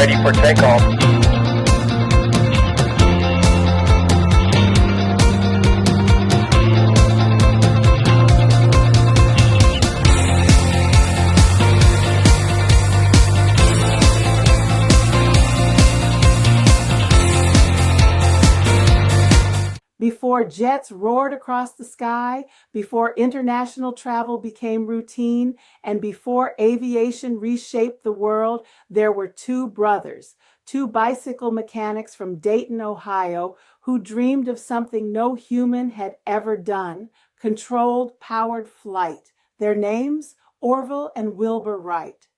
ready for takeoff. Before jets roared across the sky, before international travel became routine, and before aviation reshaped the world, there were two brothers, two bicycle mechanics from Dayton, Ohio, who dreamed of something no human had ever done: controlled, powered flight. Their names? Orville and Wilbur Wright.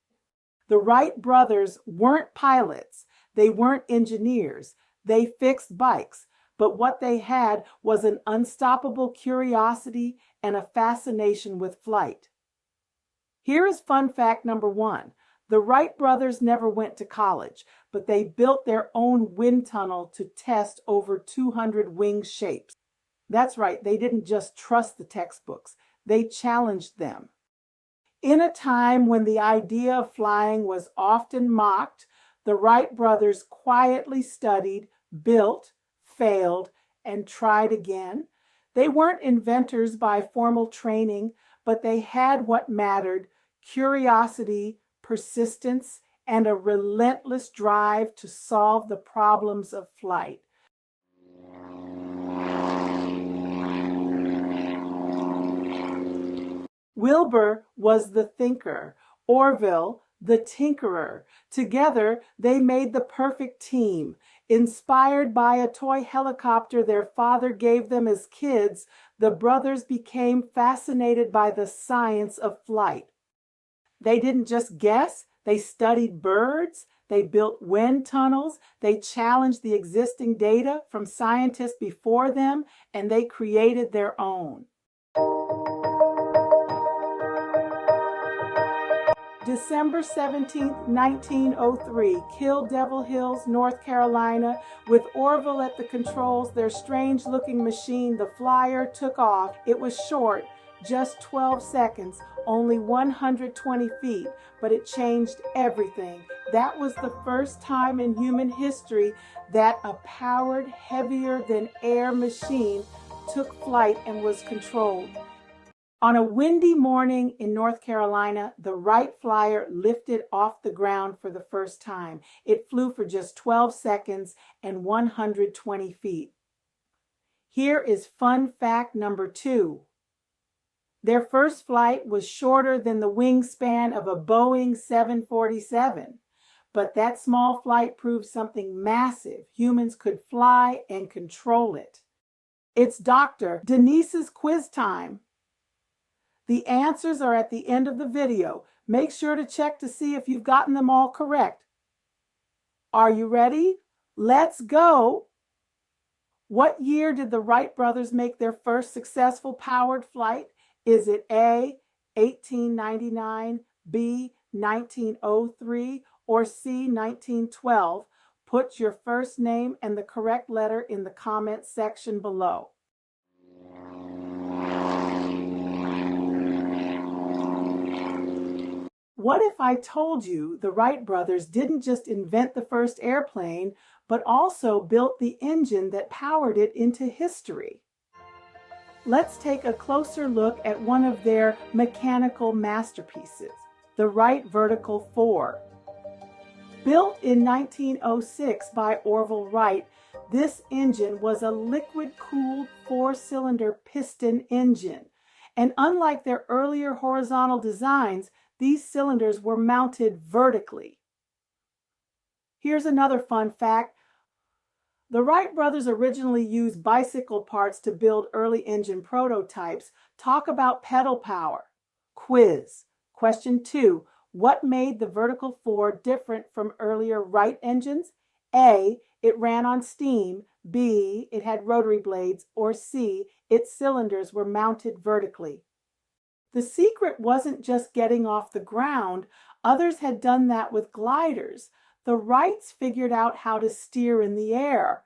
The Wright brothers weren't pilots. They weren't engineers. They fixed bikes. But what they had was an unstoppable curiosity and a fascination with flight. Here is fun fact number 1. The Wright brothers never went to college, but they built their own wind tunnel to test over 200 wing shapes. That's right, they didn't just trust the textbooks, they challenged them. In a time when the idea of flying was often mocked, the Wright brothers quietly studied, built, failed, and tried again. They weren't inventors by formal training, but they had what mattered: curiosity, persistence, and a relentless drive to solve the problems of flight. Wilbur was the thinker, Orville the tinkerer. Together, they made the perfect team. Inspired by a toy helicopter their father gave them as kids, the brothers became fascinated by the science of flight. They didn't just guess, they studied birds, they built wind tunnels, they challenged the existing data from scientists before them, and they created their own. December 17, 1903, Kill Devil Hills, North Carolina. With Orville at the controls, their strange-looking machine, the Flyer, took off. It was short, just 12 seconds, only 120 feet, but it changed everything. That was the first time in human history that a powered, heavier-than-air machine took flight and was controlled. On a windy morning in North Carolina, the Wright Flyer lifted off the ground for the first time. It flew for just 12 seconds and 120 feet. Here is fun fact number 2. Their first flight was shorter than the wingspan of a Boeing 747. But that small flight proved something massive. Humans could fly and control it. It's Dr. Denise's quiz time. The answers are at the end of the video. Make sure to check to see if you've gotten them all correct. Are you ready? Let's go! What year did the Wright brothers make their first successful powered flight? Is it A, 1899, B, 1903, or C, 1912? Put your first name and the correct letter in the comments section below. What if I told you the Wright brothers didn't just invent the first airplane, but also built the engine that powered it into history? Let's take a closer look at one of their mechanical masterpieces, the Wright Vertical 4. Built in 1906 by Orville Wright, this engine was a liquid-cooled 4-cylinder piston engine. And unlike their earlier horizontal designs, these cylinders were mounted vertically. Here's another fun fact. The Wright brothers originally used bicycle parts to build early engine prototypes. Talk about pedal power. Quiz. Question 2. What made the Vertical 4 different from earlier Wright engines? A, it ran on steam. B, it had rotary blades. Or C, its cylinders were mounted vertically. The secret wasn't just getting off the ground. Others had done that with gliders. The Wrights figured out how to steer in the air.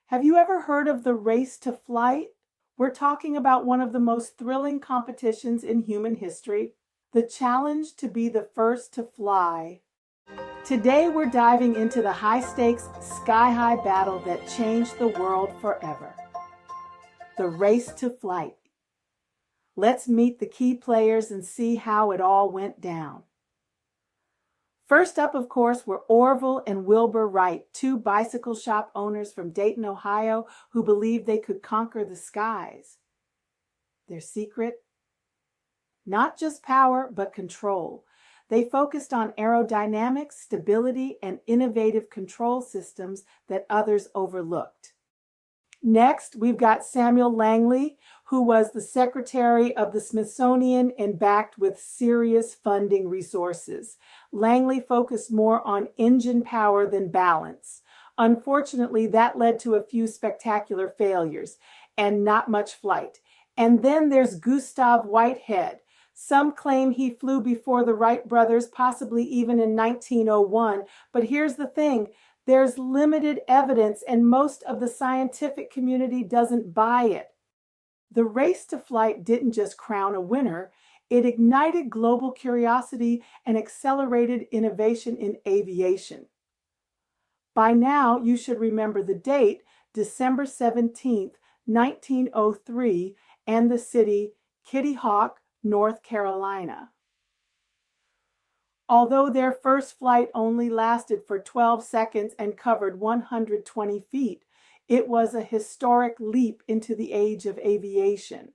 Have you ever heard of the race to flight? We're talking about one of the most thrilling competitions in human history, the challenge to be the first to fly. Today we're diving into the high-stakes, sky-high battle that changed the world forever. The race to flight. Let's meet the key players and see how it all went down. First up, of course, were Orville and Wilbur Wright, two bicycle shop owners from Dayton, Ohio, who believed they could conquer the skies. Their secret? Not just power, but control. They focused on aerodynamics, stability, and innovative control systems that others overlooked. Next, we've got Samuel Langley, who was the secretary of the Smithsonian and backed with serious funding resources. Langley focused more on engine power than balance. Unfortunately, that led to a few spectacular failures and not much flight. And then there's Gustav Whitehead. Some claim he flew before the Wright brothers, possibly even in 1901. But here's the thing, there's limited evidence and most of the scientific community doesn't buy it. The race to flight didn't just crown a winner, it ignited global curiosity and accelerated innovation in aviation. By now, you should remember the date, December 17th, 1903, and the city Kitty Hawk, North Carolina. Although their first flight only lasted for 12 seconds and covered 120 feet, it was a historic leap into the age of aviation.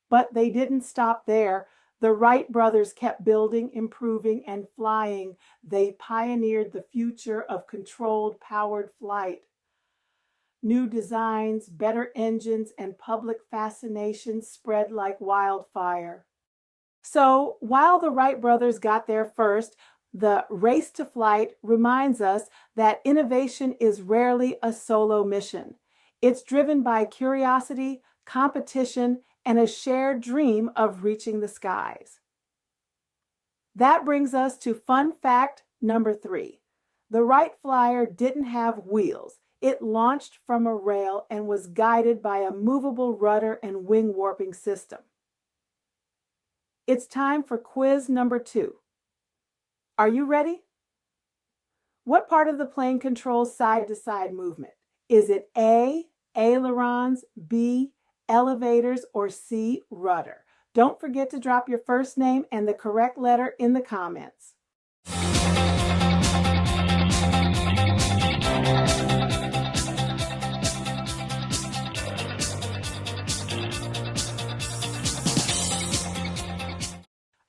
But they didn't stop there. The Wright brothers kept building, improving, and flying. They pioneered the future of controlled, powered flight. New designs, better engines, and public fascination spread like wildfire. So, while the Wright brothers got there first, the race to flight reminds us that innovation is rarely a solo mission. It's driven by curiosity, competition, and a shared dream of reaching the skies. That brings us to fun fact number 3. The Wright Flyer didn't have wheels. It launched from a rail and was guided by a movable rudder and wing warping system. It's time for quiz number 2. Are you ready? What part of the plane controls side-to-side movement? Is it A, ailerons, B, elevators, or C, rudder? Don't forget to drop your first name and the correct letter in the comments.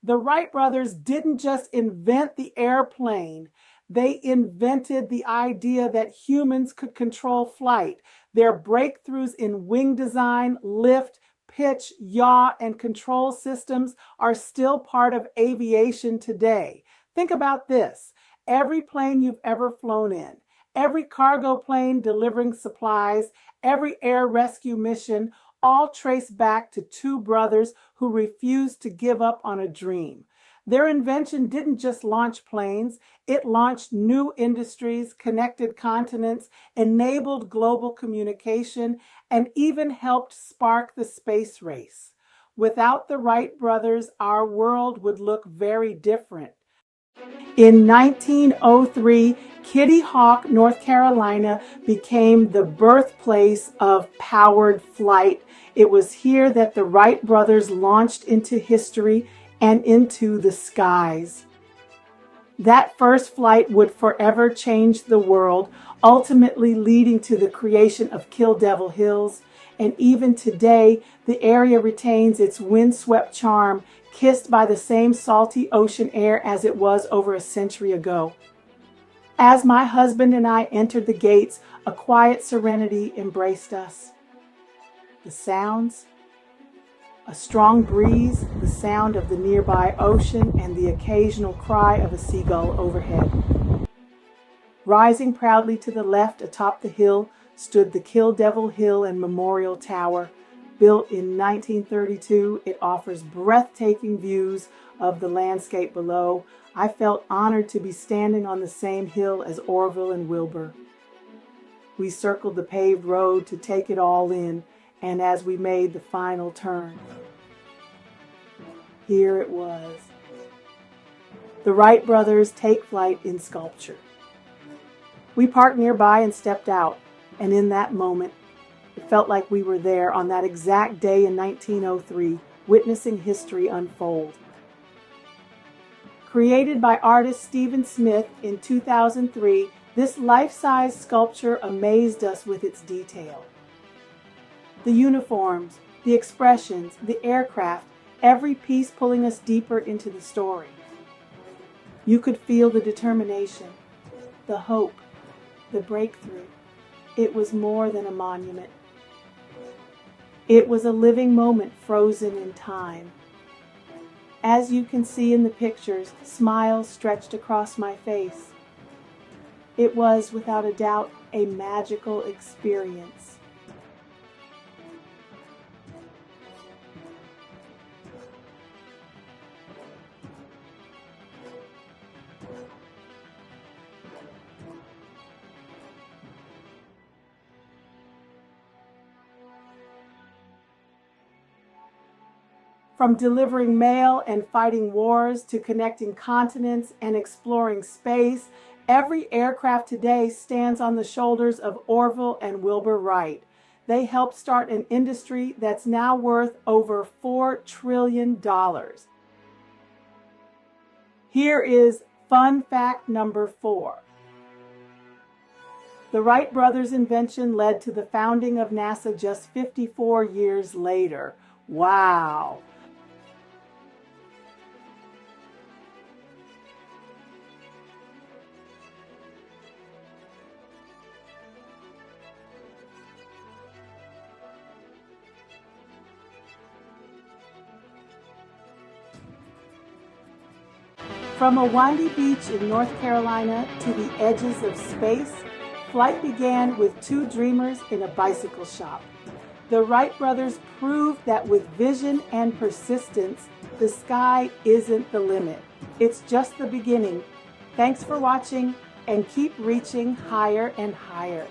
The Wright brothers didn't just invent the airplane, they invented the idea that humans could control flight. Their breakthroughs in wing design, lift, pitch, yaw, and control systems are still part of aviation today. Think about this. Every plane you've ever flown in, every cargo plane delivering supplies, every air rescue mission, all trace back to two brothers who refused to give up on a dream. Their invention didn't just launch planes, it launched new industries, connected continents, enabled global communication, and even helped spark the space race. Without the Wright brothers, our world would look very different. In 1903, Kitty Hawk, North Carolina, became the birthplace of powered flight. It was here that the Wright brothers launched into history and into the skies. That first flight would forever change the world, ultimately leading to the creation of Kill Devil Hills. And even today, the area retains its windswept charm, kissed by the same salty ocean air as it was over a century ago. As my husband and I entered the gates, a quiet serenity embraced us. The sounds, a strong breeze, the sound of the nearby ocean, and the occasional cry of a seagull overhead. Rising proudly to the left atop the hill stood the Kill Devil Hill and Memorial Tower. Built in 1932, it offers breathtaking views of the landscape below. I felt honored to be standing on the same hill as Orville and Wilbur. We circled the paved road to take it all in, and as we made the final turn, here it was. The Wright brothers take flight in sculpture. We parked nearby and stepped out, and in that moment, it felt like we were there on that exact day in 1903, witnessing history unfold. Created by artist Stephen Smith in 2003, this life-size sculpture amazed us with its detail. The uniforms, the expressions, the aircraft, every piece pulling us deeper into the story. You could feel the determination, the hope, the breakthrough. It was more than a monument. It was a living moment frozen in time. As you can see in the pictures, smiles stretched across my face. It was, without a doubt, a magical experience. From delivering mail and fighting wars to connecting continents and exploring space, every aircraft today stands on the shoulders of Orville and Wilbur Wright. They helped start an industry that's now worth over $4 trillion. Here is fun fact number 4. The Wright brothers' invention led to the founding of NASA just 54 years later. Wow! From a windy beach in North Carolina to the edges of space, flight began with 2 dreamers in a bicycle shop. The Wright brothers proved that with vision and persistence, the sky isn't the limit. It's just the beginning. Thanks for watching, and keep reaching higher and higher.